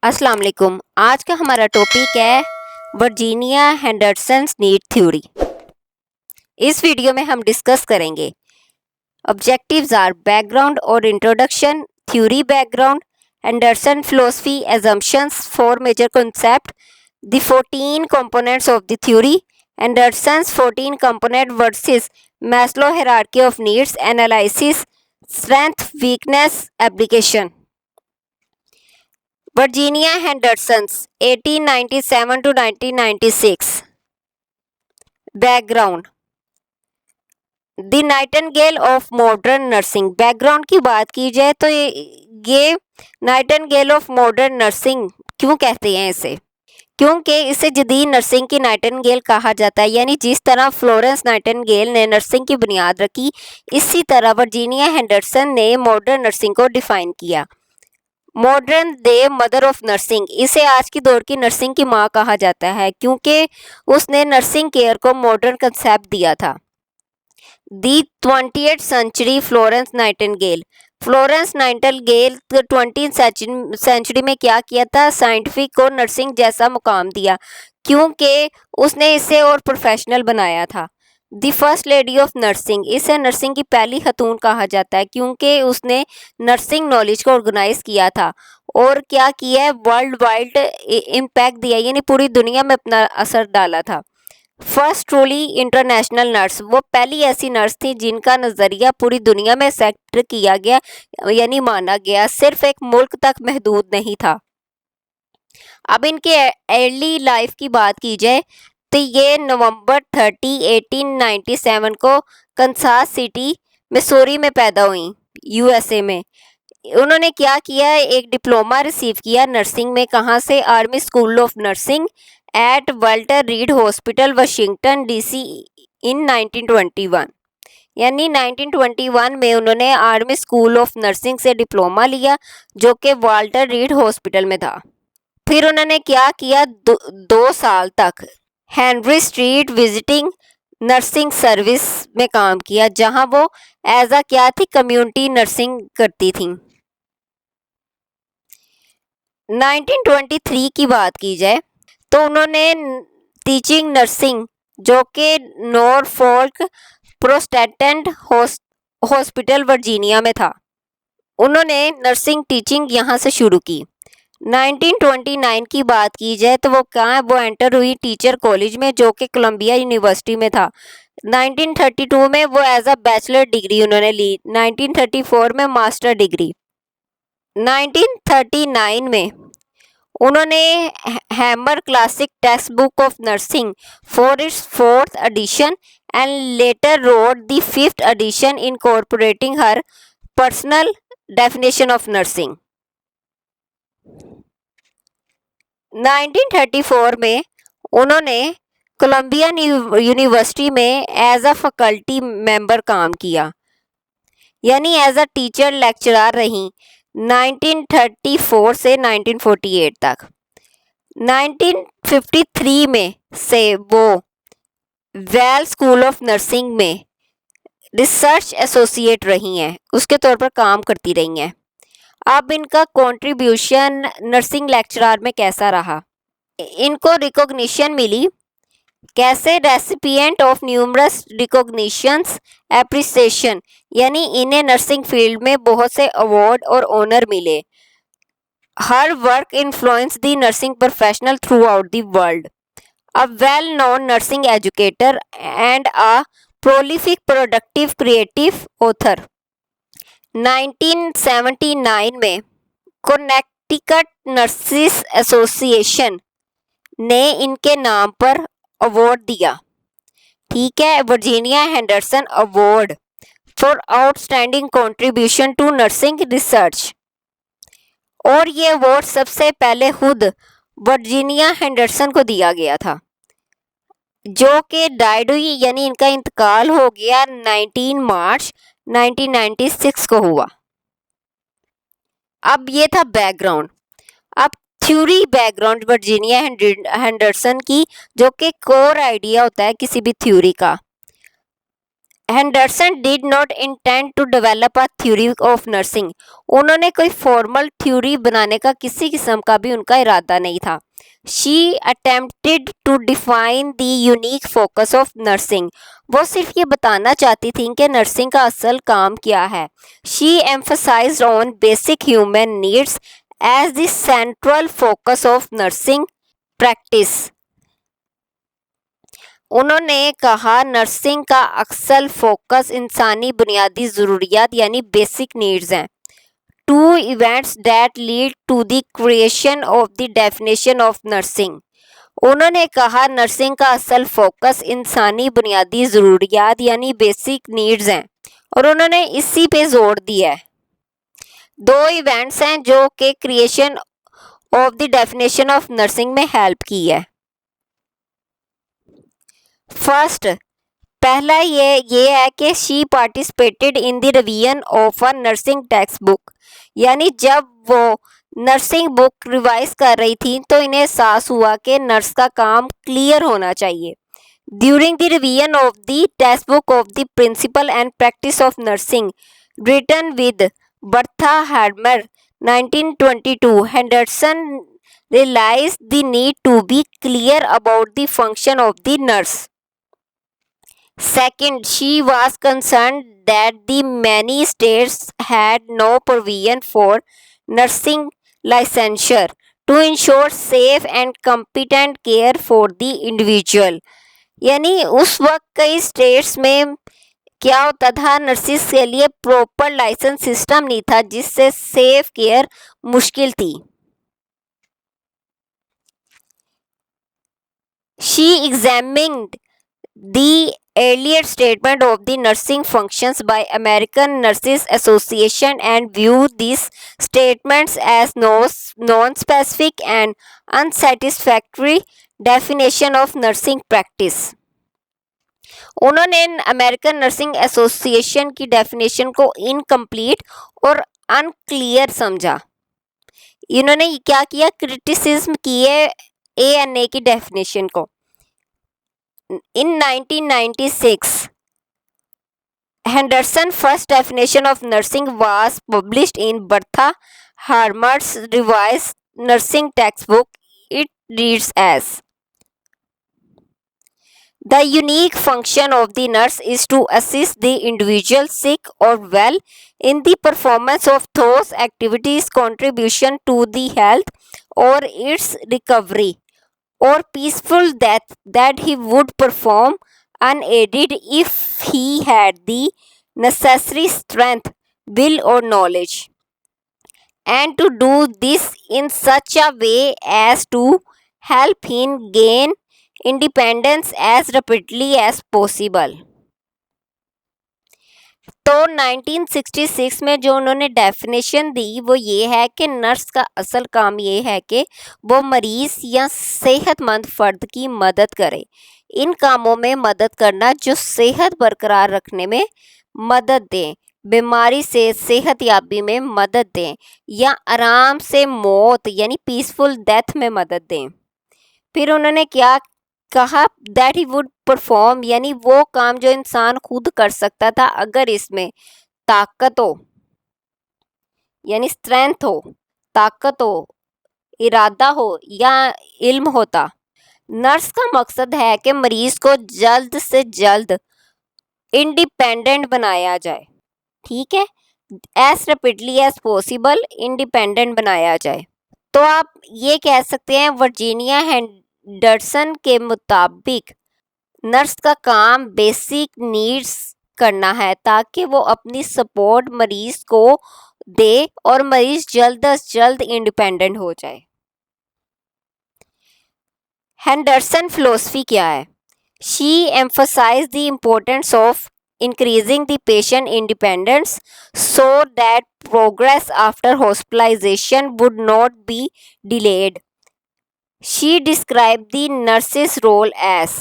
अस्सलाम वालेकुम। आज का हमारा टॉपिक है वर्जीनिया हेंडरसन नीड थ्योरी। इस वीडियो में हम डिस्कस करेंगे ऑब्जेक्टिव्स आर बैकग्राउंड और introduction, theory background, Henderson philosophy, assumptions, four major concept, the 14 components of the theory, Henderson's 14 component versus Maslow hierarchy of needs, analysis, strength, weakness, application. Virginia Henderson's 1897 to 1996. Background. The Nightingale of modern nursing. Background की बात की जाए तो ये Nightingale of modern nursing क्यों कहते हैं इसे? क्योंकि इसे जदीद नर्सिंग की नाइटिंगेल कहा जाता है। यानी जिस तरह फ्लोरेंस नाइटिंगेल ने नर्सिंग की बुनियाद रखी, इसी तरह वर्जीनिया हेंडरसन ने मॉडर्न नर्सिंग को डिफाइन किया। Modern day mother of nursing, इसे आज की दौर की नर्सिंग की माँ कहा जाता है क्योंकि उसने नर्सिंग केयर को मॉडर्न कंसेप्ट दिया था। The 20th century Florence Nightingale. Florence Nightingale 20th century में क्या किया था? साइंटिफिक को नर्सिंग जैसा मुकाम दिया क्योंकि उसने इसे और प्रोफेशनल बनाया था। The first lady of nursing, इसे नर्सिंग की पहली खतून कहा जाता है क्योंकि उसने नर्सिंग नॉलेज को ऑर्गेनाइज किया था और क्या किया है, वर्ल्ड वाइड इम्पैक्ट दिया, यानी पूरी दुनिया में अपना असर डाला था। फर्स्ट ट्रूली इंटरनेशनल नर्स, वो पहली ऐसी नर्स थी जिनका नज़रिया पूरी दुनिया में एक्सेप्ट किया गया, यानी माना गया, सिर्फ एक मुल्क तक महदूद नहीं था। अब इनके अर्ली लाइफ की बात की जाए तो ये नवंबर 30, 1897 को कंसास सिटी मिसूरी में पैदा हुई, यूएसए में। उन्होंने क्या किया, एक डिप्लोमा रिसीव किया नर्सिंग में। कहाँ से? Army school of nursing at Walter Reed hospital, Washington DC in 1921। यानी 1921 में उन्होंने आर्मी स्कूल ऑफ नर्सिंग से डिप्लोमा लिया जो कि वाल्टर रीड हॉस्पिटल में था। फिर उन्होंने क्या किया, 2 साल तक Henry street visiting nursing service में काम किया, जहां वो एज अ क्या थी, कम्युनिटी नर्सिंग करती थी। 1923 की बात की जाए तो उन्होंने टीचिंग नर्सिंग, जो कि नॉरफोल्क प्रोटेस्टेंट हॉस्पिटल वर्जीनिया में था, उन्होंने नर्सिंग टीचिंग यहाँ से शुरू की। 1929 की बात की जाए तो वो कहाँ है, वो एंटर हुई टीचर कॉलेज में जो कि कोलंबिया यूनिवर्सिटी में था। 1932 में वो एज अ बैचलर डिग्री उन्होंने ली, 1934 में मास्टर डिग्री। 1939 में उन्होंने Harmer classic text book of nursing for its 4th edition and later wrote the 5th edition incorporating her personal definition of nursing. 1934 में उन्होंने कोलंबिया यूनिवर्सिटी में एज अ फैकल्टी मेंबर काम किया, यानी एज अ टीचर लेक्चरर रही 1934 से 1948 तक। 1953 में से वो वेल स्कूल ऑफ नर्सिंग में रिसर्च एसोसिएट रही हैं, उसके तौर पर काम करती रही हैं। अब इनका कंट्रीब्यूशन नर्सिंग लेक्चरर में कैसा रहा? इनको रिकॉग्निशन मिली, कैसे? Recipient of numerous recognitions appreciation, यानी इन्हें नर्सिंग फील्ड में बहुत से अवार्ड और ऑनर मिले। Her work influence the nursing professional through out the world, a well known nursing educator and a prolific productive creative author. 1979 में Connecticut nurses association ने इनके नाम पर अवार्ड दिया, ठीक है, Virginia Henderson award for outstanding contribution to nursing research. और ये अवार्ड सबसे पहले खुद वर्जीनिया हेंडरसन को दिया गया था, जो कि डाइड हुई, यानी इनका इंतकाल हो गया 19 मार्च 1996 को हुआ। अब ये था बैकग्राउंड। अब थ्योरी बैकग्राउंड वर्जीनिया हेंडरसन की, जो कि कोर आइडिया होता है किसी भी थ्योरी का। Henderson did not intend to develop a theory of nursing. उन्होंने कोई फॉर्मल थ्योरी बनाने का किसी किस्म का भी उनका इरादा नहीं था। She attempted to define the unique focus of nursing. वो सिर्फ ये बताना चाहती थी कि नर्सिंग का असल काम क्या है। She emphasized on basic human needs as the central focus of nursing practice. उन्होंने कहा नर्सिंग का अक्सर फोकस इंसानी बुनियादी ज़रूरियात यानी बेसिक नीड्स हैं। Two events that lead to the creation of the definition of nursing. उन्होंने कहा नर्सिंग का असल फोकस इंसानी बुनियादी ज़रूरियात यानी बेसिक नीड्स हैं और उन्होंने इसी पे जोर दिया है। दो इवेंट्स हैं जो कि creation of the definition of nursing में हेल्प की है। फर्स्ट, पहला ये है कि she participated in the revision of a nursing text book. यानी जब वो नर्सिंग बुक रिवाइज कर रही थी तो इन्हें एहसास हुआ कि नर्स का काम क्लियर होना चाहिए। During the revision of the text book of the principle and practice of nursing written with Bertha Harmer 1922, Henderson realized the need to be clear about the function of the nurse. Second, she was concerned that the many states had no provision for nursing licensure to ensure safe and competent care for the individual. यानी उस वक्त कई states में क्या होता था, nurses के लिए प्रॉपर लाइसेंस सिस्टम नहीं था जिससे सेफ केयर मुश्किल थी। She examined the earlier statement of the nursing functions by American Nurses Association and viewed these statements as non-specific and unsatisfactory definition of nursing practice. उन्होंने American nursing association की definition को incomplete और unclear समझा। इन्होंने क्या किया, criticism किए ANA की डेफिनेशन को। In 1996, Henderson's first definition of nursing was published in Bertha Harmer's revised nursing textbook. It reads as: the unique function of the nurse is to assist the individual, sick or well, in the performance of those activities contribution to the health or its recovery or peaceful death that he would perform unaided if he had the necessary strength, will or knowledge, and to do this in such a way as to help him gain independence as rapidly as possible. तो 1966 में जो उन्होंने definition दी वो ये है कि nurse का असल काम ये है कि वो मरीज़ या सेहतमंद फ़र्द की मदद करे। इन कामों में मदद करना जो सेहत बरकरार रखने में मदद दें, बीमारी से सेहतयाबी में मदद दें या आराम से मौत यानी पीसफुल डेथ में मदद दें। फिर उन्होंने क्या कहा, दैट ही वुड परफॉर्म, यानी वो काम जो इंसान खुद कर सकता था अगर इसमें ताकत हो यानी स्ट्रेंथ हो, ताकत हो, इरादा हो या इल्म होता। नर्स का मकसद है कि मरीज को जल्द से जल्द इंडिपेंडेंट बनाया जाए, ठीक है, as rapidly as possible independent बनाया जाए। तो आप ये कह सकते हैं वर्जीनिया हेंडरसन के मुताबिक नर्स का काम बेसिक नीड्स करना है ताकि वो अपनी सपोर्ट मरीज को दे और मरीज जल्द से जल्द इंडिपेंडेंट हो जाए। हेंडरसन फिलोसफी क्या है? She emphasize the importance of increasing the patient independence so that progress after hospitalization would not be delayed. She described the nurse's role as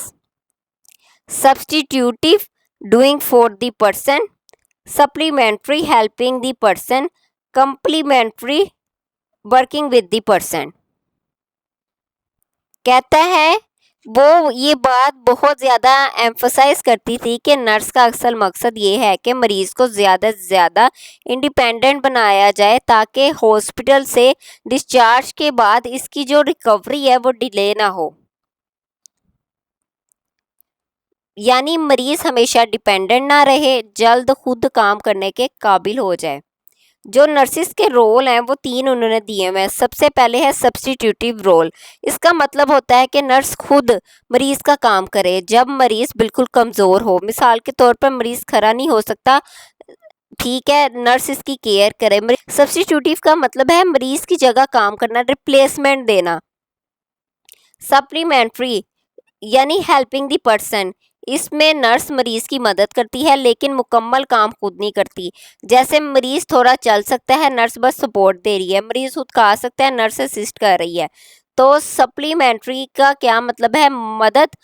substitutive doing for the person, supplementary helping the person, complementary working with the person. कहता है वो ये बात बहुत ज़्यादा emphasise करती थी कि नर्स का असल मकसद ये है कि मरीज़ को ज़्यादा से ज़्यादा इंडिपेंडेंट बनाया जाए ताकि हॉस्पिटल से डिस्चार्ज के बाद इसकी जो रिकवरी है वो डिले ना हो। यानी मरीज़ हमेशा डिपेंडेंट ना रहे, जल्द खुद काम करने के काबिल हो जाए। जो नर्सिस के रोल हैं वो 3 उन्होंने दिए हुए हैं। सबसे पहले है सब्स्टिट्यूटिव रोल। इसका मतलब होता है कि नर्स खुद मरीज का काम करे जब मरीज बिल्कुल कमज़ोर हो। मिसाल के तौर पर मरीज खड़ा नहीं हो सकता, ठीक है, नर्स इसकी केयर करे। सब्स्टिट्यूटिव का मतलब है मरीज की जगह काम करना, रिप्लेसमेंट देना। सप्लीमेंट्री यानी हेल्पिंग द पर्सन। इसमें नर्स मरीज की मदद करती है लेकिन मुकम्मल काम खुद नहीं करती। जैसे मरीज थोड़ा चल सकता है, नर्स बस सपोर्ट दे रही है। मरीज खुद खा सकता है, नर्स असिस्ट कर रही है। तो सप्लीमेंट्री का क्या मतलब है? मदद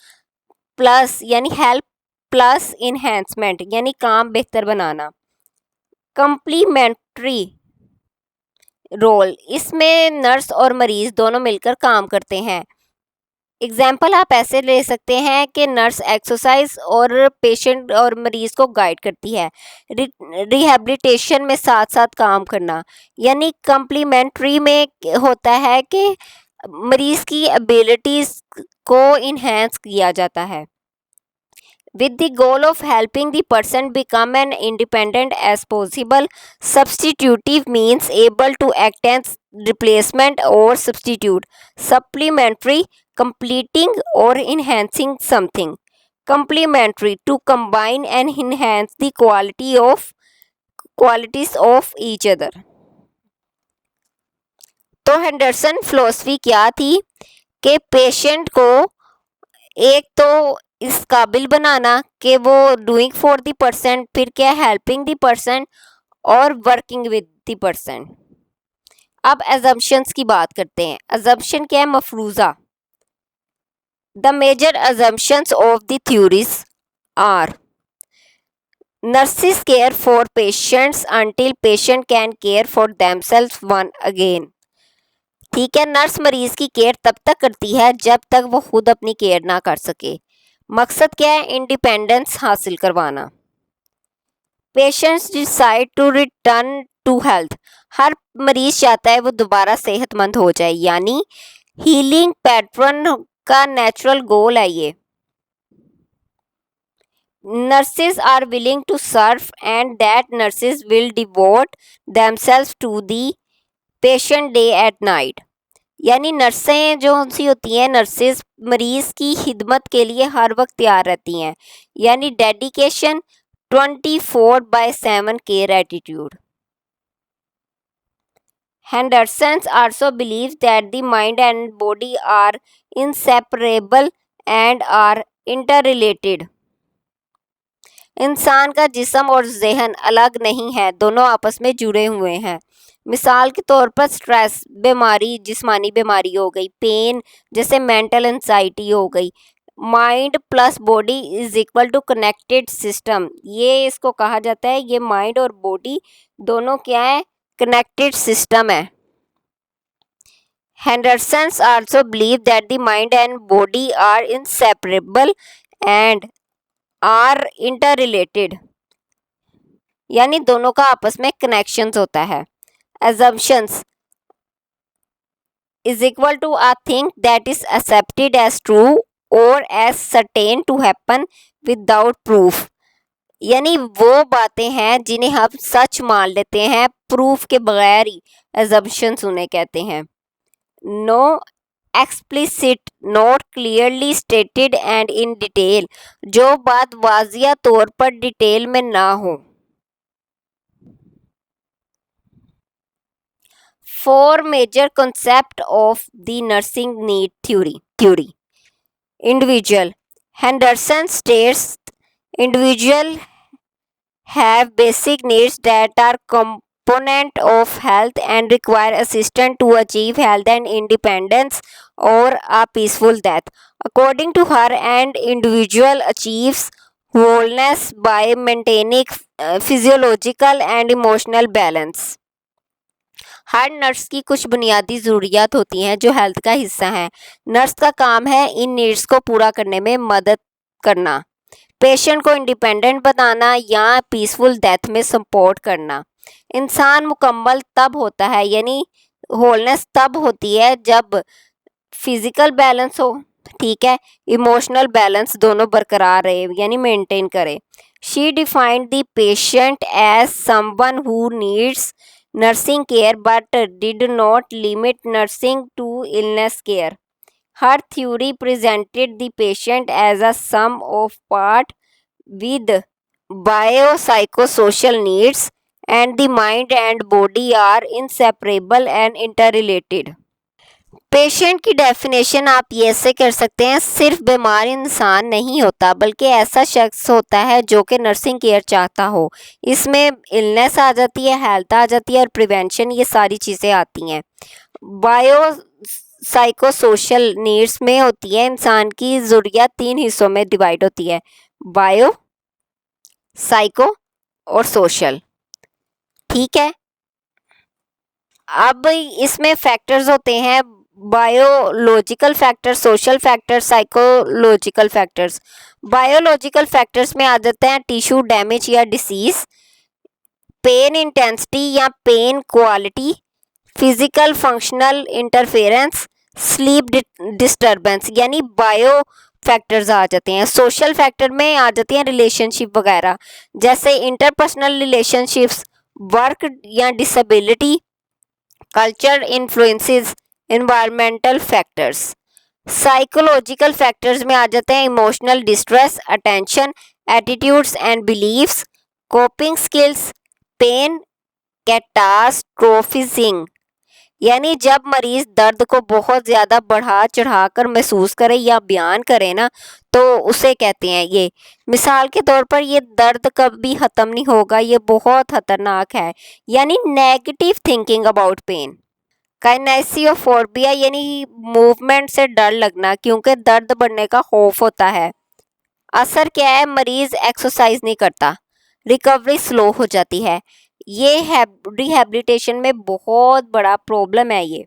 प्लस यानी हेल्प प्लस इन्हेंसमेंट यानी काम बेहतर बनाना। कंप्लीमेंट्री रोल, इसमें नर्स और मरीज दोनों मिलकर काम करते हैं। एग्जाम्पल आप ऐसे ले सकते हैं कि नर्स एक्सरसाइज और पेशेंट और मरीज को गाइड करती है। रिहैबिलिटेशन में साथ साथ काम करना, यानी कम्प्लीमेंट्री में होता है कि मरीज की एबिलिटीज को इन्हेंस किया जाता है with the goal of helping the person become an independent as possible. Substitutive means able to act as replacement or substitute. Supplementary, completing or enhancing something. Complementary, to combine and enhance the qualities of each other. तो Henderson philosophy क्या थी कि patient को एक तो इस काबिल बनाना कि वो डूइंग फॉर द पर्सन, फिर क्या हेल्पिंग द पर्सन और वर्किंग विद द पर्सन। अब अजम्पशंस की बात करते हैं। अजम्पशन क्या है? मफरूज़ा। The major assumptions of the theories are nurses care for patients until patient can care for themselves one again. ठीक है, नर्स मरीज की केयर तब तक करती है जब तक वो खुद अपनी केयर ना कर सके। मकसद क्या है? इंडिपेंडेंस हासिल करवाना। Patients decide to return to health, हर मरीज चाहता है वो दोबारा सेहतमंद हो जाए, यानी हीलिंग पैटर्न का नेचुरल गोल है ये। Nurses are willing to serve and that nurses will devote themselves to the patient day at night. यानी नर्सें जो सी होती हैं, नर्सेज मरीज की खिदमत के लिए हर वक्त तैयार रहती हैं, यानी dedication 24/7 care attitude. Henderson also believes that the mind and body are inseparable and are interrelated. इंसान का जिस्म और जहन अलग नहीं है, दोनों आपस में जुड़े हुए हैं। मिसाल के तौर पर स्ट्रेस बीमारी जिस्मानी बीमारी हो गई, पेन जैसे मेंटल एंजाइटी हो गई। Mind plus body is equal to connected system, ये इसको कहा जाता है। ये माइंड और बॉडी दोनों क्या है? कनेक्टेड सिस्टम है। Henderson also believed that the mind and body are inseparable and are interrelated, यानी दोनों का आपस में कनेक्शंस होता है। Assumptions is equal to a thing that is accepted as true or as certain to happen without proof, यानी वो बातें हैं जिन्हें हम सच मान लेते हैं प्रूफ के बगैर ही। Assumptions उन्हें कहते हैं। No explicit, not clearly stated and in detail, जो बात वाजिया तौर पर डिटेल में ना हो। Four major concept of the nursing need theory. Individual. Henderson states individual have basic needs that are component of health and require assistance to achieve health and independence or a peaceful death. According to her, an individual achieves wholeness by maintaining physiological and emotional balance. Her nurse की कुछ बुनियादी ज़रूरियात होती हैं जो health का हिस्सा हैं। Nurse का काम है इन नीड्स को पूरा करने में मदद करना, पेशेंट को इंडिपेंडेंट बनाना या पीसफुल डेथ में सपोर्ट करना। इंसान मुकम्मल तब होता है, यानी होलनेस तब होती है जब फिजिकल बैलेंस हो, ठीक है, इमोशनल बैलेंस दोनों बरकरार रहे, यानी मेंटेन करे। She defined the patient as someone who needs nursing care but did not limit nursing to illness care. Her theory presented the patient as a sum of part with biopsychosocial needs, and the mind and body are inseparable and interrelated. Patient की definition आप ये ऐसे कर सकते हैं, सिर्फ बीमार इंसान नहीं होता बल्कि ऐसा शख्स होता है जो कि नर्सिंग केयर चाहता हो। इसमें इलनेस आ जाती है, हेल्थ आ जाती है और प्रिवेंशन, ये सारी चीज़ें आती हैं। बायो साइकोसोशल नीड्स में होती है, इंसान की ज़रूरियात 3 हिस्सों में डिवाइड होती है, बायो, साइको और सोशल, ठीक है। अब इसमें फैक्टर्स होते हैं biological factors, social factors, psychological factors. Biological factors में आ जाते हैं टिश्यू डैमेज या डिसीज, पेन इंटेंसिटी या pain quality, physical functional interference, sleep disturbance, यानी बायो फैक्टर्स आ जाते हैं। सोशल फैक्टर में आ जाती हैं रिलेशनशिप वगैरह, जैसे इंटरपर्सनल रिलेशनशिप्स, वर्क या disability, culture influences, environmental factors. Psychological factors में आ जाते हैं emotional distress, attention, attitudes and beliefs, coping skills, pain catastrophizing, यानी जब मरीज दर्द को बहुत ज़्यादा बढ़ा चढ़ाकर महसूस करे या बयान करे ना, तो उसे कहते हैं ये। मिसाल के तौर पर ये दर्द कभी ख़त्म नहीं होगा, ये बहुत ख़तरनाक है, यानी नेगेटिव थिंकिंग अबाउट पेन। काइनेसियोफोबिया, यानी मूवमेंट से डर लगना, क्योंकि दर्द बढ़ने का खौफ होता है। असर क्या है, मरीज एक्सरसाइज नहीं करता, रिकवरी स्लो हो जाती है। ये रिहैबिलिटेशन में बहुत बड़ा प्रॉब्लम है ये।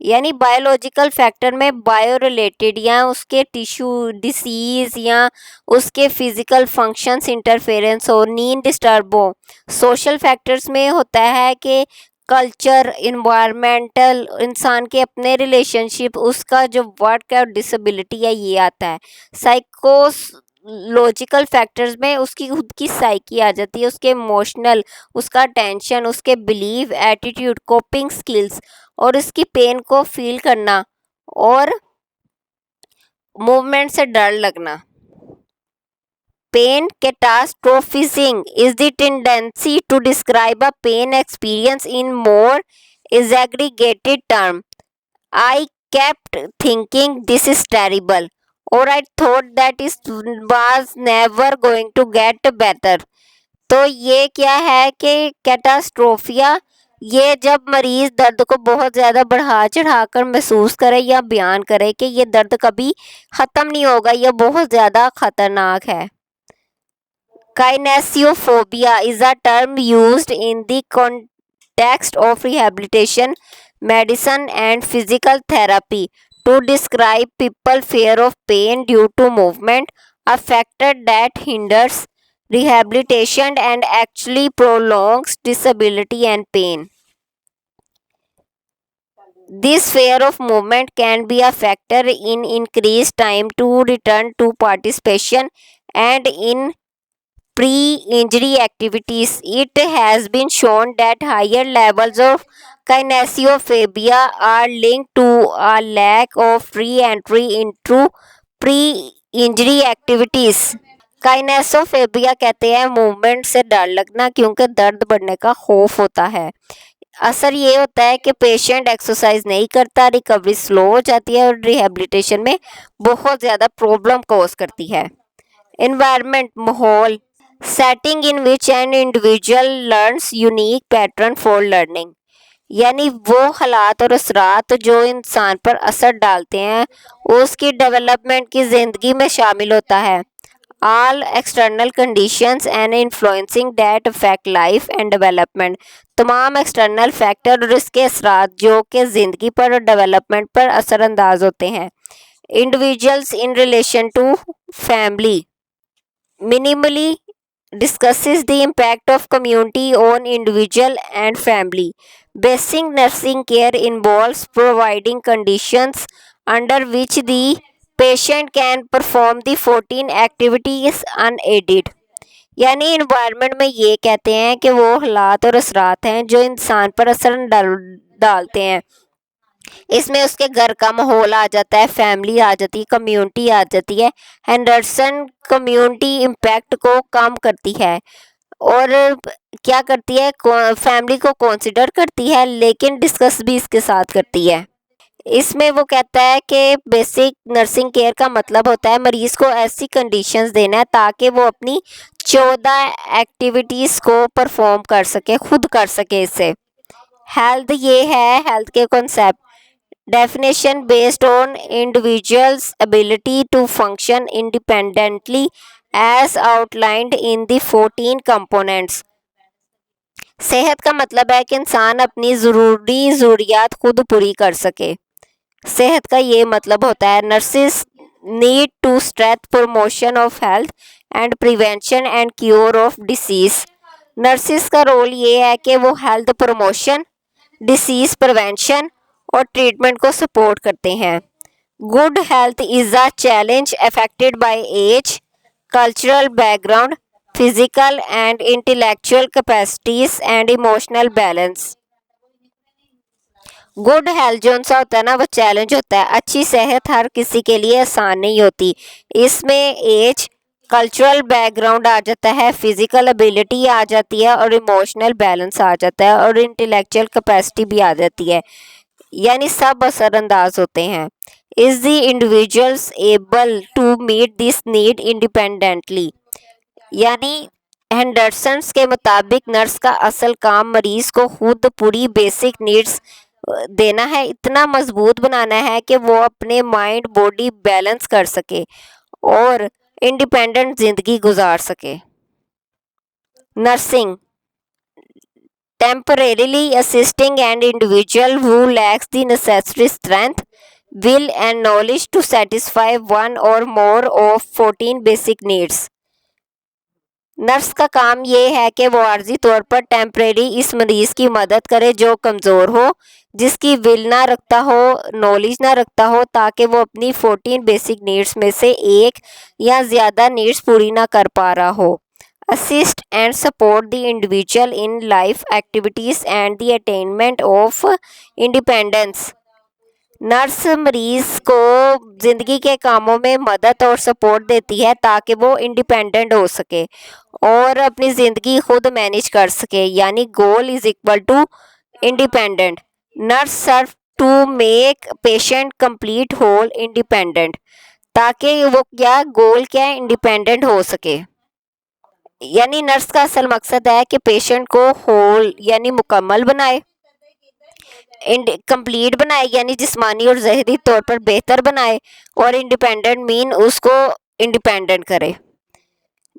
यानी बायोलॉजिकल फैक्टर में बायो रिलेटेड या उसके टिश्यू डिसीज या उसके फिजिकल फंक्शंस इंटरफेरेंस हो, नींद डिस्टर्ब हो। सोशल फैक्टर्स में होता है कि कल्चर, इन्वायरमेंटल, इंसान के अपने रिलेशनशिप, उसका जो वर्क है और डिसेबिलिटी है, ये आता है। साइकोलॉजिकल फैक्टर्स में उसकी खुद की साइकी आ जाती है, उसके इमोशनल, उसका टेंशन, उसके बिलीव, एटीट्यूड, कोपिंग स्किल्स और इसकी पेन को फील करना और मूवमेंट से डर लगना। Pain catastrophizing is the tendency to describe a pain experience in more exaggerated terms. I kept thinking this is terrible, or I thought that it was never going to get better. तो ये क्या है कि कैटास्ट्रोफिया, ये जब मरीज दर्द को बहुत ज़्यादा बढ़ा चढ़ाकर महसूस करे या बयान करे कि ये दर्द कभी ख़त्म नहीं होगा, यह बहुत ज़्यादा ख़तरनाक है। Kinesiophobia is a term used in the context of rehabilitation, medicine, and physical therapy to describe people's fear of pain due to movement, a factor that hinders rehabilitation and actually prolongs disability and pain. This fear of movement can be a factor in increased time to return to participation and in pre-injury activities. It has been shown that higher levels of kinesiophobia are linked to a lack of re-entry into pre-injury activities. काइनेसोफेबिया कहते हैं movement से डर लगना, क्योंकि दर्द बढ़ने का खौफ होता है। असर ये होता है कि पेशेंट एक्सरसाइज नहीं करता, रिकवरी स्लो हो जाती है और रिहैबिलिटेशन में बहुत ज़्यादा प्रॉब्लम कॉज करती है। एनवायरनमेंट, माहौल, setting in which an individual learns unique pattern for learning, यानी वो हालात और असरात जो इंसान पर असर डालते हैं उसकी डेवलपमेंट की ज़िंदगी में शामिल होता है। all external conditions and influencing that affect life and development। तमाम एक्सटर्नल फैक्टर और इसके असरात जो कि ज़िंदगी पर और डेवलपमेंट पर असरअंदाज होते हैं। Individuals in relation to family minimally discusses the impact of community on individual and family। Basic nursing care involves providing conditions under which the patient can perform the 14 activities unaided। यानी environment में ये कहते हैं कि वो हालात और असरात हैं जो इंसान पर असर डालते हैं। इसमें उसके घर का माहौल आ जाता है, फैमिली आ जाती है, कम्युनिटी आ जाती है। हेंडरसन कम्युनिटी इम्पैक्ट को कम करती है और क्या करती है, फैमिली को कंसिडर करती है लेकिन डिस्कस भी इसके साथ करती है। इसमें वो कहता है कि बेसिक नर्सिंग केयर का मतलब होता है मरीज को ऐसी कंडीशंस देना है ताकि वो अपनी 14 एक्टिविटीज़ को परफॉर्म कर सके, खुद कर सके। इससे हेल्थ, ये है हेल्थ के concept. Definition based on individual's ability to function independently as outlined in the 14 components। सेहत का मतलब है कि इंसान अपनी ज़रूरियात खुद पूरी कर सके। सेहत का ये मतलब होता है nurses need to strength promotion of health and prevention and cure of disease. Nurses का रोल ये है कि वो हेल्थ प्रमोशन, डिसीज़ प्रिवेंशन और ट्रीटमेंट को सपोर्ट करते हैं। Good health is a challenge affected by age, cultural background, physical and intellectual capacities and emotional balance. Good health जो सा होता है ना, वो चैलेंज होता है। अच्छी सेहत हर किसी के लिए आसान नहीं होती। इसमें एज, कल्चरल बैकग्राउंड आ जाता है, फिजिकल एबिलिटी आ जाती है और इमोशनल बैलेंस आ जाता है और इंटेलेक्चुअल कैपेसिटी भी आ जाती है, यानी सब असरअंदाज होते हैं। Is the individuals able to meet this need independently. यानी हेंडरसन्स के मुताबिक नर्स का असल काम मरीज को खुद पूरी बेसिक नीड्स देना है, इतना मजबूत बनाना है कि वो अपने माइंड बॉडी बैलेंस कर सके और इंडिपेंडेंट जिंदगी गुजार सके। Nursing temporarily assisting an individual who lacks the necessary strength, will and knowledge to satisfy one or more of 14 basic needs। Nurse का काम ये है कि वो आर्जी तौर पर टेम्परेरी इस मरीज की मदद करे जो कमज़ोर हो, जिसकी विल ना रखता हो, नॉलेज ना रखता हो, ताकि वो अपनी 14 बेसिक नीड्स में से एक या ज़्यादा नीड्स पूरी ना कर पा रहा हो। Assist and support the individual in life activities and the attainment of independence। Nurse मरीज को ज़िंदगी के कामों में मदद और सपोर्ट देती है ताकि वो इंडिपेंडेंट हो सके और अपनी ज़िंदगी खुद मैनेज कर सके, यानी goal is equal to independent. Nurse serve to make patient complete whole independent, ताकि वो क्या गोल क्या है, इंडिपेंडेंट हो सके। यानी नर्स का असल मकसद है कि पेशेंट को होल यानी मुकम्मल बनाए, कंप्लीट बनाए यानी जिस्मानी और ज़हनी तौर पर बेहतर बनाए, और इंडिपेंडेंट मीन उसको इंडिपेंडेंट करे।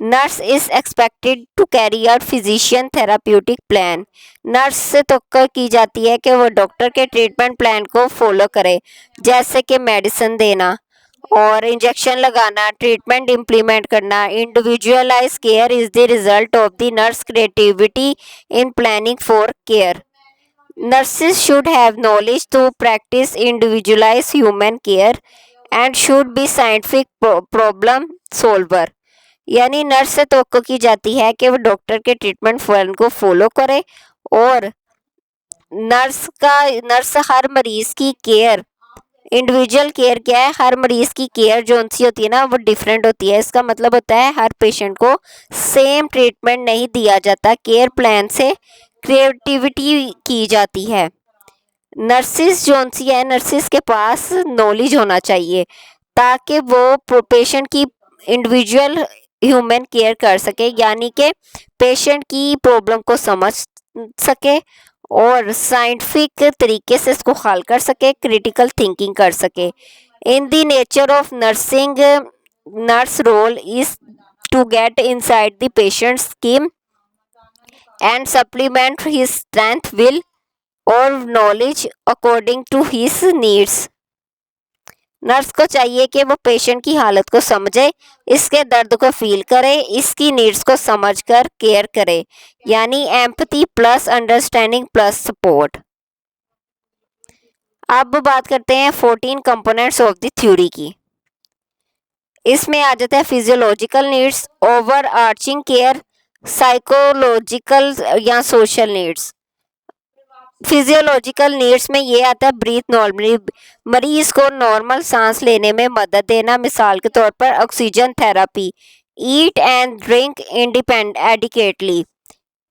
Nurse is expected to carry out physician therapeutic plan. Nurse से तवक्को की जाती है कि वो डॉक्टर के ट्रीटमेंट प्लान को फॉलो करे, जैसे कि मेडिसिन देना और इंजेक्शन लगाना, ट्रीटमेंट इम्प्लीमेंट करना। Individualise care is the result of the nurse creativity in planning for care. Nurses should have knowledge to practice individualized human care and should be scientific problem solver। यानी nurse से तवक्को की जाती है कि वो doctor के ट्रीटमेंट प्लान को फॉलो करे और नर्स हर मरीज की केयर, इंडिविजुअल केयर क्या है, हर मरीज की केयर जो सी होती है ना वो डिफरेंट होती है। इसका मतलब होता है हर पेशेंट को सेम ट्रीटमेंट नहीं दिया जाता, केयर प्लान से क्रिएटिविटी की जाती है। नर्सिस जो सी है, नर्सिस के पास नॉलेज होना चाहिए ताकि वो पेशेंट की इंडिविजुअल ह्यूमन केयर कर सके, यानी कि पेशेंट की प्रॉब्लम को समझ सके और साइंटिफिक तरीके से इसको हल कर सके, क्रिटिकल थिंकिंग कर सके। In the nature of nursing, nurse role is to get inside the patient's skin and supplement his strength, will, or knowledge according to his needs. Nurse को चाहिए कि वो पेशेंट की हालत को समझे, इसके दर्द को फील करे, इसकी नीड्स को समझकर केयर करे, यानी empathy plus understanding plus support. अब बात करते हैं 14 कंपोनेंट्स ऑफ द थ्योरी की। इसमें आ जाता है physiological needs, over arching care, psychological या सोशल नीड्स। फिजियोलॉजिकल नीड्स में ये आता है ब्रीथ नॉर्मली, मरीज को नॉर्मल सांस लेने में मदद देना, मिसाल के तौर पर oxygen therapy. Eat and drink adequately,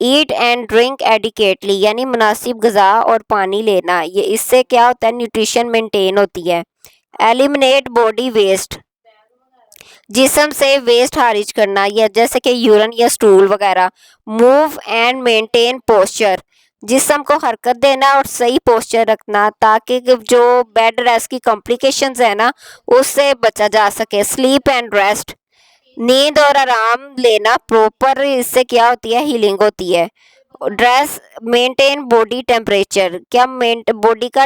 eat and drink adequately यानी मुनासिब ग़िज़ा और पानी लेना, ये इससे क्या होता है, न्यूट्रिशन मेंटेन होती है। एलिमिनेट बॉडी वेस्ट, जिस्म से वेस्ट खारिज करना, या जैसे कि यूरिन या स्टूल वगैरह। मूव एंड मेंटेन पोस्चर, जिस्म को हरकत देना और सही पोस्चर रखना ताकि जो बेड रेस्ट की कॉम्प्लिकेशंस है ना उससे बचा जा सके। स्लीप एंड रेस्ट, नींद और आराम लेना प्रॉपर, इससे क्या होती है, हीलिंग होती है। ड्रेस मेंटेन बॉडी टेम्परेचर, क्या बॉडी का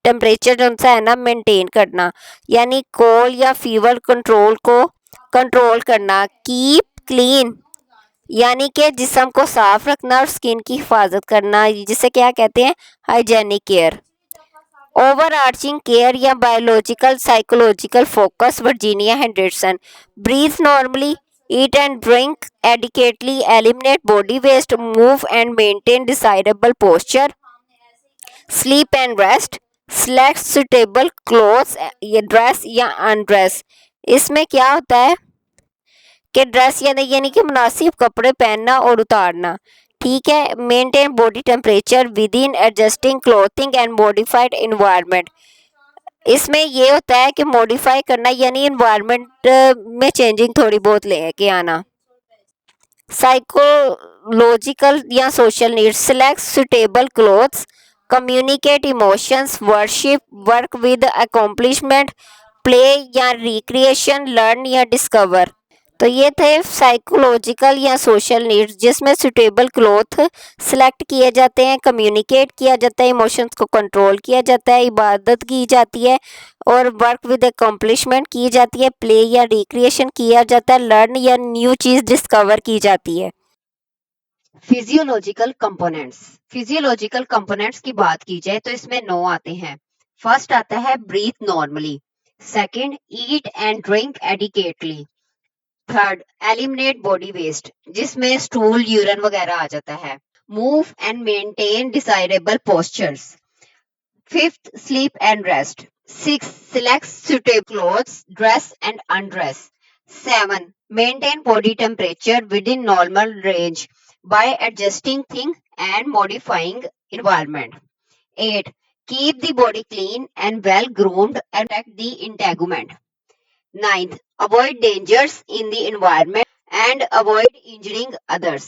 टेम्परेचर जो है ना मेंटेन करना, यानी कोल्ड या फीवर कंट्रोल को कंट्रोल करना। कीप क्लीन, यानी कि जिस्म को साफ रखना और स्किन की हिफाजत करना, जिसे क्या कहते हैं, hygienic care. Overarching care या biological psychological focus, Virginia Henderson. Breathe normally, eat and drink adequately, eliminate body waste, move and maintain desirable posture, sleep and rest, select suitable clothes, dress या undress. इसमें क्या होता है कि dress यानी कि मुनासिब कपड़े पहनना और उतारना, ठीक है। Maintain body temperature with in adjusting clothing and modified environment, इसमें ये होता है कि मॉडिफाई करना यानी इन्वायरमेंट में चेंजिंग थोड़ी बहुत लेके आना। साइकोलॉजिकल या social needs, select suitable clothes, communicate emotions, worship, work with accomplishment, play या रिक्रिएशन, लर्न या डिस्कवर। तो ये थे साइकोलॉजिकल या सोशल नीड्स, जिसमें सुटेबल क्लोथ सेलेक्ट किए जाते हैं, कम्युनिकेट किया जाता है, इमोशंस को कंट्रोल किया जाता है, इबादत की जाती है और वर्क विद अकॉम्प्लिशमेंट की जाती है, प्ले या रिक्रिएशन किया जाता है, लर्न या न्यू चीज़ डिस्कवर की जाती है। फिजियोलॉजिकल कंपोनेंट्स, फिजियोलॉजिकल कंपोनेंट्स की बात की जाए तो इसमें 9 आते हैं। फर्स्ट आता है breathe normally, second eat and drink adequately, third eliminate body waste, जिसमें स्टूल यूरिन वगैरह आ जाता है। Move and maintain desirable postures, fifth sleep and rest, six select suitable clothes, dress and undress, seven maintain body temperature within normal range by adjusting things and modifying environment. 8. Keep the body clean and well groomed and protect the integument. 9th. Avoid dangers in the environment and avoid injuring others.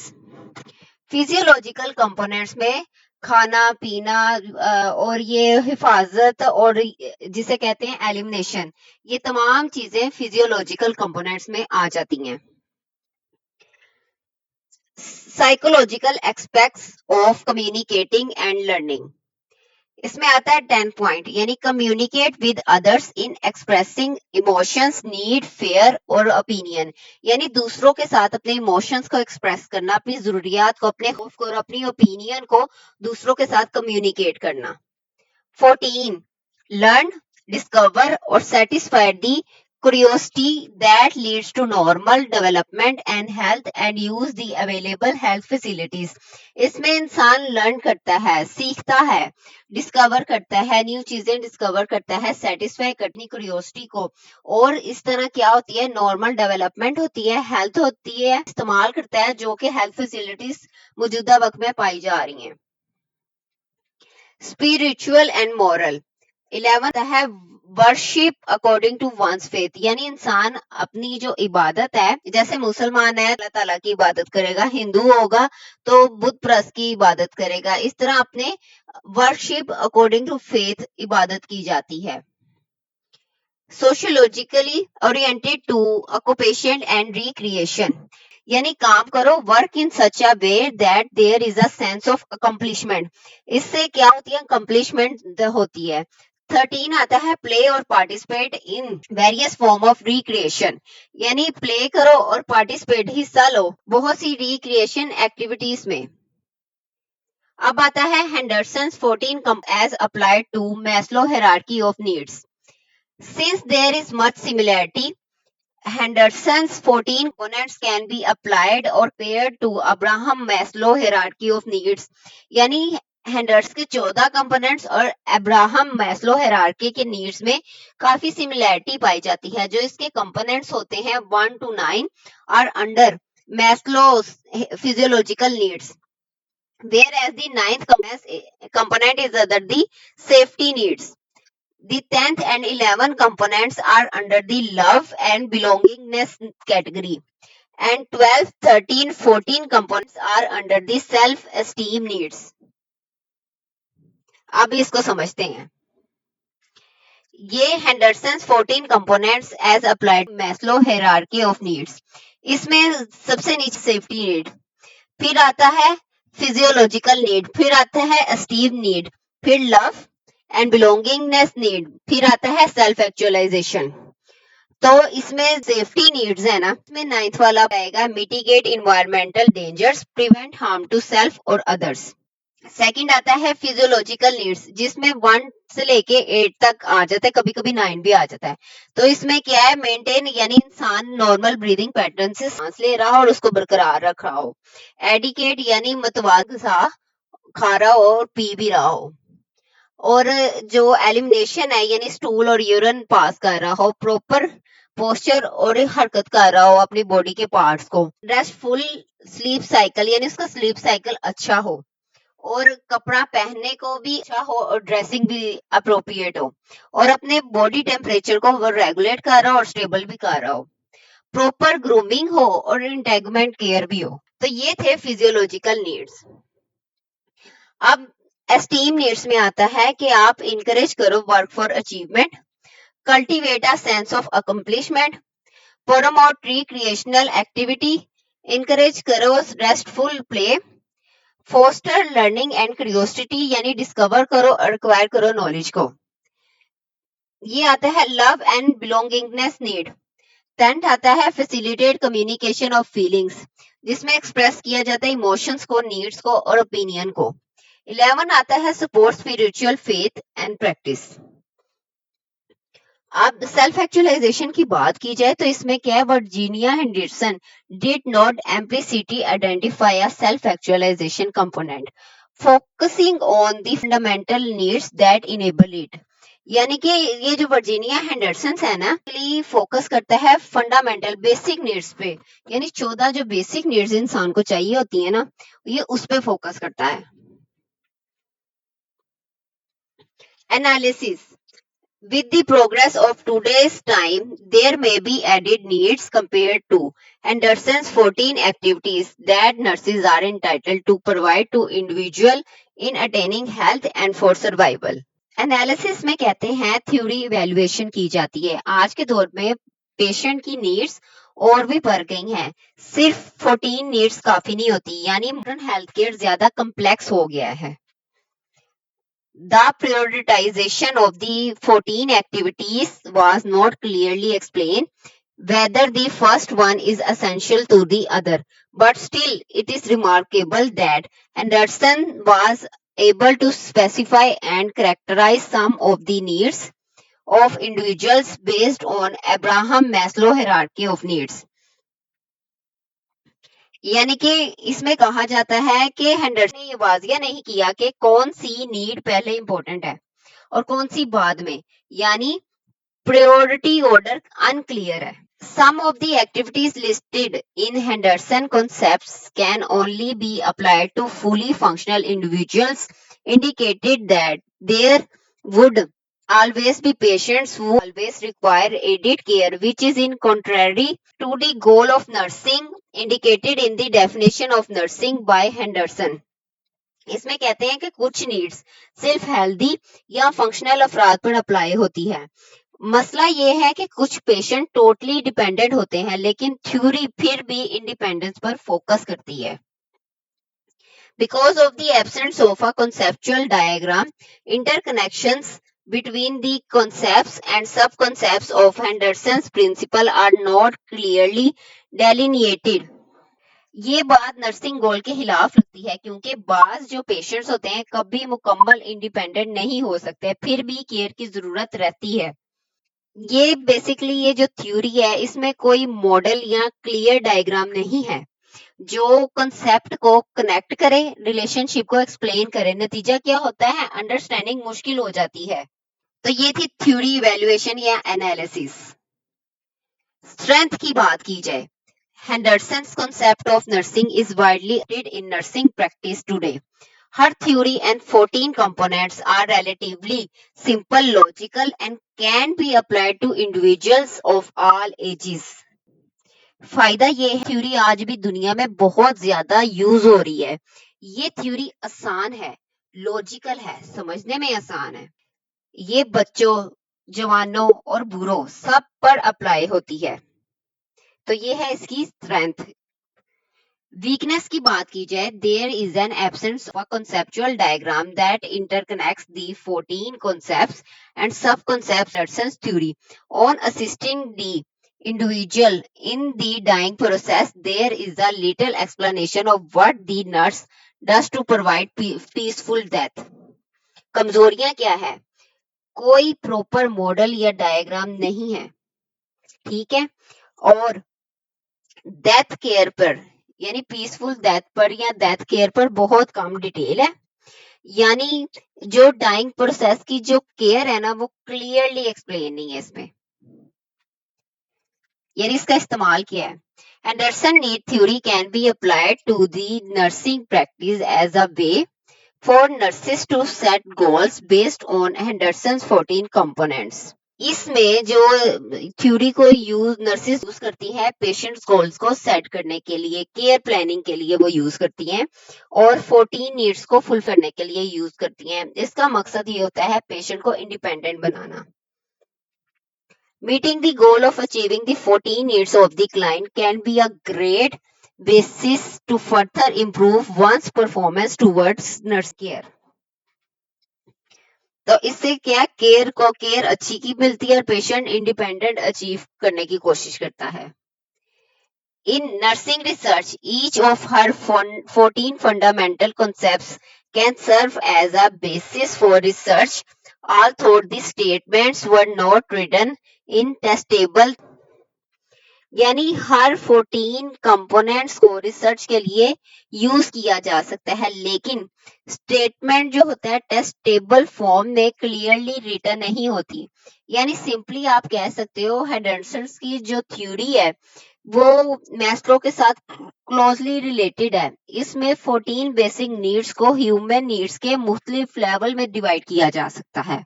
Physiological components में खाना पीना और ये हिफाजत और जिसे कहते हैं एलिमिनेशन, ये तमाम चीजें फिजियोलॉजिकल कंपोनेंट्स में आ जाती हैं। Psychological aspects of communicating and learning, इसमें आता है 10 पॉइंट, यानी communicate with others in expressing emotions, need, fair और ओपिनियन, यानी दूसरों के साथ अपने इमोशंस को एक्सप्रेस करना, अपनी जरूरियात को, अपने खौफ को और अपनी ओपिनियन को दूसरों के साथ कम्युनिकेट करना। 14. लर्न, डिस्कवर और satisfy the curiosity that leads to normal development and health and use the available health facilities. इसमें इंसान लर्न करता है, सीखता है, डिस्कवर करता है, न्यू चीजें डिस्कवर करता है, सेटिस्फाई करनी क्यूरियोसिटी को, और इस तरह क्या होती है, नॉर्मल डेवलपमेंट होती है, हेल्थ होती है, इस्तेमाल करता है जो कि हेल्थ फैसिलिटीज मौजूदा वक्त में पाई जा रही हैं। स्पिरिचुअल एंड मॉरल, 11 है worship according to one's faith, यानी इंसान अपनी जो इबादत है, जैसे मुसलमान है अल्लाह ताला की इबादत करेगा, हिंदू होगा तो बुद्ध प्रस्त की इबादत करेगा, इस तरह अपने वर्शिप अकॉर्डिंग टू फेथ इबादत की जाती है। Sociologically oriented to occupation and recreation, यानी काम करो, work in such a way that there is a sense of accomplishment. इससे क्या होती है? अकम्पलिशमेंट होती है। 13 आता है प्ले और participate in various form of recreation, यानी प्ले करो और पार्टिसिपेट हिस्सा लो बहुत सी रिक्रिएशन एक्टिविटीज में। अब आता है Henderson 14 as applied to Maslow hierarchy of needs. Since there is much similarity, Henderson's 14 components can be applied or paired to Abraham Maslow hierarchy of needs, यानी हेंडर्स के 14 कंपोनेंट्स और अब्राहम मैस्लो हायरार्की के needs में काफी similarity पाई जाती है। जो इसके कंपोनेंट्स होते हैं 1 to 9 are under Maslow physiological needs, whereas the ninth component is other the safety needs. The 10th and 11th components are under the love and belongingness category. And 12, 13, 14 components are under the self-esteem needs. अब इसको समझते हैं। ये Henderson 14 components as applied Maslow hierarchy of needs. इसमें सबसे नीचे safety need, फिर आता है फिजियोलॉजिकल नीड, फिर आता है एस्टीम नीड, फिर लव एंड बिलोंगिंगनेस नीड, फिर आता है सेल्फ एक्चुअलाइजेशन। तो इसमें सेफ्टी नीड्स है ना, इसमें 9th वाला आएगा mitigate environmental dangers, prevent harm to self और अदर्स। सेकंड आता है फिजियोलॉजिकल नीड्स, जिसमें 1 से लेके 8 तक आ जाता है, कभी कभी 9 भी आ जाता है। तो इसमें क्या है? मेंटेन, यानी इंसान नॉर्मल ब्रीदिंग पैटर्न से सांस ले रहा हो और उसको बरकरार रख रहा हो। एडिकेट, यानी मतवाज सा खा रहा हो और पी भी रहा हो। और जो एलिमिनेशन है, यानी स्टूल और यूरिन पास कर रहा हो, प्रॉपर पोस्चर और हरकत कर रहा हो अपनी बॉडी के पार्ट्स को। रेस्टफुल स्लीप साइकिल, यानी उसका स्लीप साइकिल अच्छा हो और कपड़ा पहनने को भी अच्छा हो और ड्रेसिंग भी अप्रोप्रिएट हो और अपने बॉडी टेम्परेचर को वो रेगुलेट कर रहा हो और स्टेबल भी कर रहा हो। प्रॉपर ग्रूमिंग हो और इंटेगमेंट केयर भी हो। तो ये थे फिजियोलॉजिकल नीड्स। अब एस्टीम नीड्स में आता है कि आप इनकरेज करो work for achievement, cultivate a sense of accomplishment, promote recreational activity, encourage करो restful play, foster learning and curiosity, यानी डिस्कवर करो और एक्वायर करो नॉलेज को। ये आता है love and belongingness need. 10th आता है फैसिलिटेट कम्युनिकेशन ऑफ फीलिंग्स, जिसमें एक्सप्रेस किया जाता है इमोशंस को, नीड्स को और ओपिनियन को। 11 आता है support spiritual faith and practice. अब सेल्फ एक्चुअलाइजेशन की बात की जाए तो इसमें क्या है? Virginia Henderson did not explicitly identify a self actualization component, focusing on the fundamental needs that enable it, यानी कि ये जो वर्जीनिया हेंडरसन है ना, फोकस करता है फंडामेंटल बेसिक नीड्स पे, यानी 14 जो बेसिक नीड्स इंसान को चाहिए होती है ना, ये उस पे फोकस करता है। Analysis, with the progress of today's time, there may be added needs compared to Henderson's 14 activities that nurses are entitled to provide to individual in attaining health and for survival. Analysis में कहते हैं theory evaluation की जाती है। आज के दौर में पेशेंट की नीड्स और भी बढ़ गई हैं, सिर्फ 14 नीड्स काफी नहीं होती, यानी मॉडर्न हेल्थ केयर ज्यादा कम्प्लेक्स हो गया है। The prioritization of the 14 activities was not clearly explained, whether the first one is essential to the other, but still it is remarkable that Anderson was able to specify and characterize some of the needs of individuals based on Abraham Maslow hierarchy of needs. यानी कि इसमें कहा जाता है कि Henderson ने ये वाजिया नहीं किया कि कौन सी नीड पहले इंपॉर्टेंट है और कौन सी बाद में, यानी प्रायोरिटी ऑर्डर अनक्लियर है। Some of the activities listed in Henderson concepts can only be applied to fully functional individuals, indicated that there would always be patients who always require aided care, which is in contrary to the goal of nursing indicated in the definition of nursing by Henderson. इसमें कहते हैं कि कुछ needs सिर्फ healthy या functional अफराद पर apply होती है, मसला ये है कि कुछ पेशेंट टोटली डिपेंडेंट होते हैं, लेकिन थ्योरी फिर भी इंडिपेंडेंस पर फोकस करती है। Because of the absence of a conceptual diagram, interconnections between the concepts and subconcepts of Henderson's principle are not clearly delineated. ये बात नर्सिंग गोल के खिलाफ लगती है, क्योंकि बाज जो पेशेंट्स होते हैं कभी मुकम्मल इंडिपेंडेंट नहीं हो सकते, फिर भी केयर की जरूरत रहती है। ये बेसिकली ये जो थ्योरी है इसमें कोई मॉडल या क्लियर डायग्राम नहीं है जो कंसेप्ट को कनेक्ट करे, रिलेशनशिप को एक्सप्लेन करे। नतीजा क्या होता है, अंडरस्टैंडिंग मुश्किल हो जाती है। तो ये थी थ्योरी इवैल्यूएशन या एनालिसिस। स्ट्रेंथ की बात की जाए, Henderson's concept of nursing is widely adopted in nursing practice today. Her theory and 14 components are relatively simple, logical, and can be applied to individuals of all ages. फायदा ये है theory आज भी दुनिया में बहुत ज्यादा यूज हो रही है। ये थ्योरी आसान है, लॉजिकल है, समझने में आसान है। ये बच्चों, जवानों और बूढ़ों सब पर अप्लाई होती है। तो ये है इसकी स्ट्रेंथ। वीकनेस की बात की जाए, there is an absence of a conceptual diagram that interconnects the 14 concepts and sub-concepts Hudson's theory. On assisting the individual in the dying process, there is a little explanation of what the nurse does to provide peaceful death. कमजोरियां क्या है, कोई proper model या diagram नहीं है, ठीक है। और डेथ केयर पर यानी पीसफुल डेथ पर या डेथ केयर पर बहुत कम डिटेल है, यानी जो डाइंग प्रोसेस की जो केयर है ना वो क्लियरली एक्सप्लेन नहीं है इसमें, यानी इसका इस्तेमाल किया है। Henderson need theory can be applied to the nursing practice as a way for nurses to set goals based on Henderson's 14 components. इसमें जो थ्योरी को नर्सेस यूज करती है पेशेंट्स गोल्स को सेट करने के लिए, केयर प्लानिंग के लिए वो यूज करती हैं और 14 नीड्स को फुल करने के लिए यूज करती हैं। इसका मकसद ये होता है पेशेंट को इंडिपेंडेंट बनाना। Meeting the goal of achieving the 14 needs of the client can be a great basis to further improve one's performance towards nurse care. तो इससे क्या केयर अच्छी की मिलती है और पेशेंट इंडिपेंडेंट अचीव करने की कोशिश करता है। In nursing research, each of her 14 fundamental concepts can serve as a basis for research, although the statements were not written in testable, यानी हर 14 कंपोनेंट्स को रिसर्च के लिए यूज किया जा सकता है, लेकिन स्टेटमेंट जो होता है टेस्टेबल फॉर्म में क्लियरली रिटन नहीं होती। यानी सिंपली आप कह सकते हो हेंडरसन की जो थ्योरी है वो मैस्लो के साथ क्लोजली रिलेटेड है। इसमें 14 बेसिक नीड्स को ह्यूमन नीड्स के मुख्तलिफ लेवल में डिवाइड किया जा सकता है।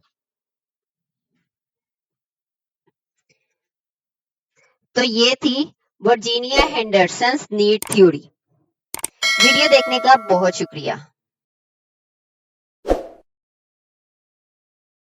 तो ये थी Virginia Henderson need theory. Video देखने का बहुत शुक्रिया।